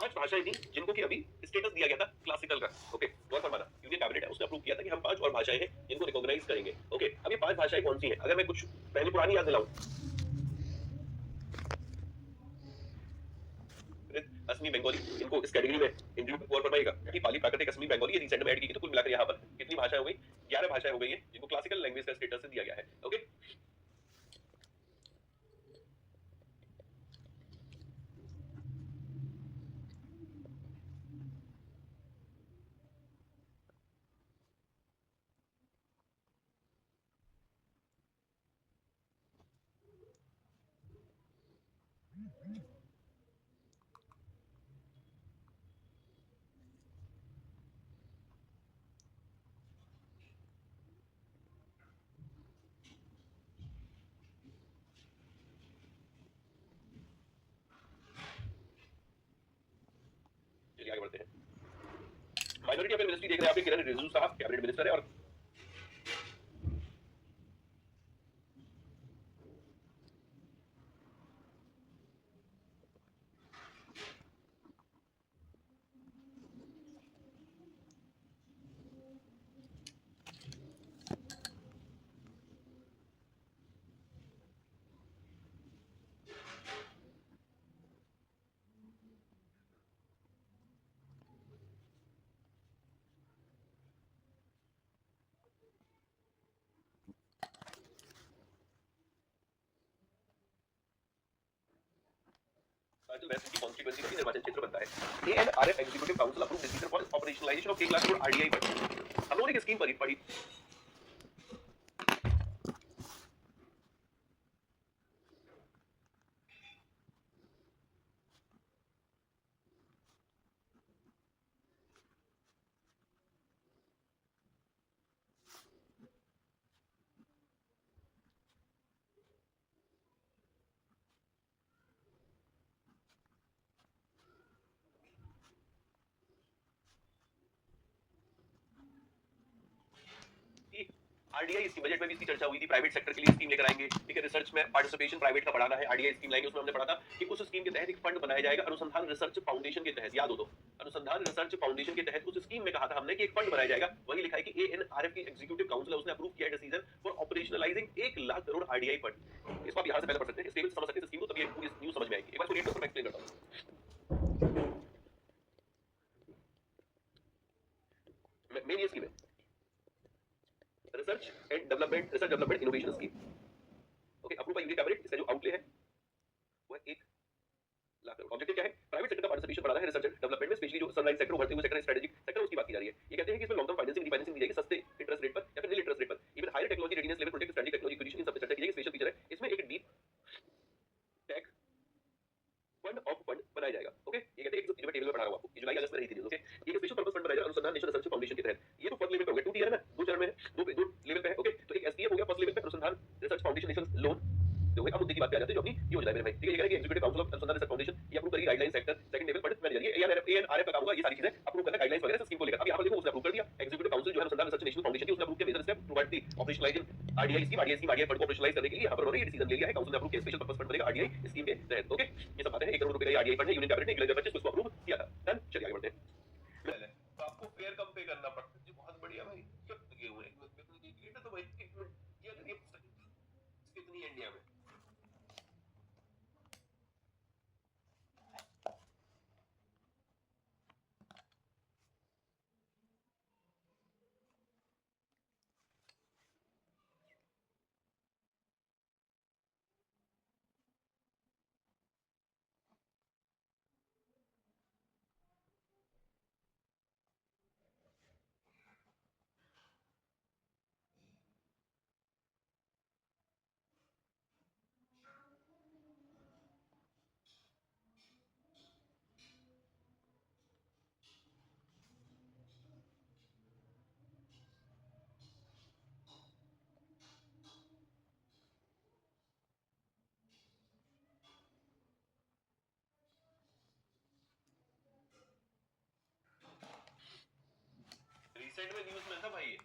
5 भाषाएं थी जिनको कि अभी स्टेटस दिया गया था क्लासिकल का। ओके, गौर फरमाना, यूनियन कैबिनेट है उसने अप्रूव किया था कि हम 5 और भाषाएं हैं जिनको रिकॉग्नाइज करेंगे। ओके, अब ये 5 भाषाएं कौन सी हैं? अगर मैं कुछ पहले पुरानी याद दिलाऊं, असमी बंगाली, इनको इस कैटेगरी में इंक्लूड गौर फरमाइएगा कि पाली प्राकृतिक असमी बंगाली ये रिसेंट में ऐड की गई। तो कुल मिलाकर यहाँ पर कितनी भाषाएं हो गई? 11 भाषाएं हो गई हैं जिनको क्लासिकल लैंग्वेज का स्टेटस दिया गया है। ओके, चलिए आगे बढ़ते हैं। माइनॉरिटी अफेयर मिनिस्ट्री देख रहे हैं आप, किरण रिजिजू साहब कैबिनेट मिनिस्टर है और वेस्ट की कॉन्स्टिट्यूएंसी का भी निर्वाचन क्षेत्र बनता है। ANRF executive council approve decision for operationalization of 1 lakh crore RDI पर। हम लोगों ने एक स्कीम पढ़ी। आरडीआई स्कीम बजट में भी इसकी चर्चा हुई थी, प्राइवेट सेक्टर के लिए स्कीम लेकर आएंगे। ठीक है, रिसर्च में पार्टिसिपेशन प्राइवेट का बढ़ाना है, आरडीआई स्कीम लाएंगे। उसमें हमने पढ़ा था कि उस स्कीम के तहत एक फंड बनाया जाएगा अनुसंधान रिसर्च फाउंडेशन के तहत। याद हो तो अनुसंधान रिसर्च फाउंडेशन के तहत उस स्कीम में कहा था हमने कि एक फंड बनाया जाएगा। वही लिखा है कि एएनआरएफ की एग्जीक्यूटिव काउंसिल है उसने अप्रूव किया है decision for operationalizing 1 lakh crore RDI fund. इसको आप यहां से पहले पढ़ सकते हैं, इस टेबल समझ सकते हैं स्कीम को, तब ये पूरी न्यूज़ समझ में आएगी। एक बार रीड करो, मैं एक्सप्लेन करता हूं। मेन ये स्कीम है research development innovation scheme. Okay, approve by union cabinet. इसका जो आउटले है वो 1 लाख करोड़। ऑब्जेक्टिव क्या है? प्राइवेट सेक्टर का पार्टिसिपेशन बढ़ाना है रिसर्च डेवलपमेंट में, स्पेशली जो सनराइज सेक्टर, उभरते हुए सेक्टर, स्ट्रेटेजिक सेक्टर, उसकी बात की जा रही है। ये कहते हैं कि इसमें लॉन्ग टर्म फाइनेंसिंग, रिफाइनेंसिंग दी जाएगी सस्ते इंटरेस्ट रेट पर या फिर नील इंटरेस्ट रेट पर। Even higher technology readiness level, protect strategic technology acquisition, इन सब पे चर्चा की जाएगी। स्पेशल फीचर है इसमें एक deep tech fund of fund बनाया जाएगा। ओके, ये कहते हैं कि मैं टेबल में पढ़ा रहा हूं आपको, जुलाई अगस्त में रही थी न्यूज़। ओके, ये स्पेशल पर्पस फंड बनाया जाएगा अनुसंधान नेशनल रिसर्च फाउंडेशन के तहत। ये तो फर्स्ट लेवल पे हो गया, 2 टीयर है ना, 2 चरण में है, दो लेवल पे है। ओके, तो एक एसडीएफ हो गया फर्स्ट लेवल पे, अनुसंधान रिसर्च फाउंडेशन नेशनल लोन जो है। अब मुद्दे की बात पे आ जाते हैं जो अपनी ये हो जाए मेरे भाई। ठीक है, ये कह रहा है कि एग्जीक्यूटिव काउंसिल ऑफ अनुसंधान रिसर्च फाउंडेशन ये अप्रूव करेगी गाइडलाइन सेक्टर सेकंड लेवल पर मैनेजर। ये एएनआरएफ का काम होगा, ये सारी चीजें अप्रूव करना, गाइडलाइंस वगैरह स्कीम को लेकर। अब यहां पर देखो उसने अप्रूव कर दिया। एग्जीक्यूटिव काउंसिल जो है अनुसंधान रिसर्च नेशनल फाउंडेशन की, उसने अप्रूव किया major step toward the operationalizing RDI scheme fund को ऑपरेशनलाइज करने के लिए यहां पर उन्होंने ये डिसीजन ले लिया है। काउंसिल ने अप्रूव किया स्पेशल पर्पस फंड बनेगा आरडीआई स्कीम के तहत। ओके, ये सब बातें हैं। 1 करोड़ रुपए का आरडीआई फंड है, यूनियन कैबिनेट ने 2025 को अप्रूव किया था। डन, चलिए आगे बढ़ते हैं। तो आपको फेयर कम पे करना पड़ता है जी, बहुत बढ़िया भाई। सब लगे हुए हैं तो भाई ये कितनी इंडिया में रिसेंट में न्यूज में था भाई।